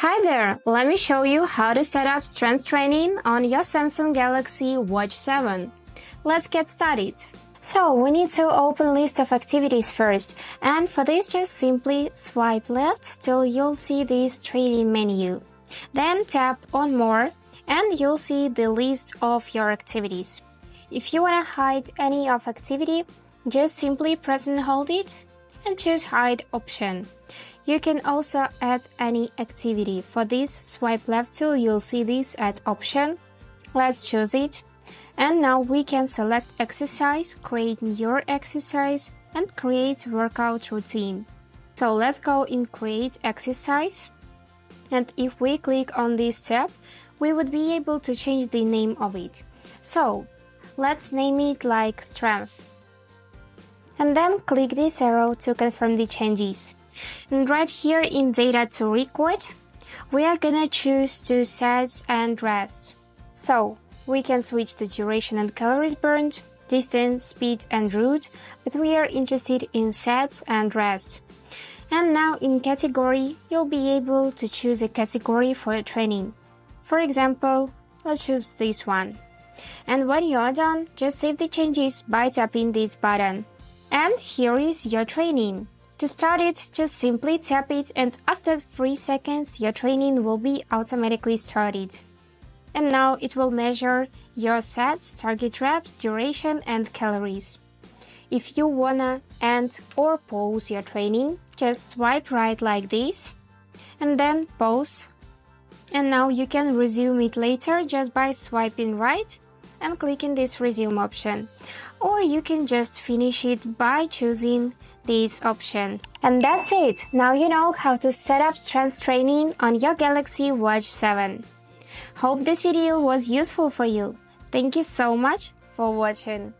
Hi there! Let me show you how to set up strength training on your Samsung Galaxy Watch 7. Let's get started. So, we need to open list of activities first, and for this just simply swipe left till you'll see this training menu. Then tap on more and you'll see the list of your activities. If you want to hide any of activity, just simply press and hold it and choose hide option. You can also add any activity. For this, swipe left till you'll see this add option. Let's choose it. And now we can select exercise, create your exercise, and create workout routine. So let's go in create exercise. And if we click on this tab, we would be able to change the name of it. So let's name it like strength. And then click this arrow to confirm the changes. And right here in data to record, we are gonna choose to sets and rest. So we can switch to duration and calories burned, distance, speed and route, but we are interested in sets and rest. And now in category, you'll be able to choose a category for your training. For example, let's choose this one. And when you're done, just save the changes by tapping this button. And here is your training. To start it, just simply tap it and after 3 seconds, your training will be automatically started. And now it will measure your sets, target reps, duration and calories. If you wanna end or pause your training, just swipe right like this and then pause. And now you can resume it later just by swiping right and clicking this resume option. Or you can just finish it by choosing this option. And that's it! Now you know how to set up strength training on your Galaxy Watch 7. Hope this video was useful for you. Thank you so much for watching.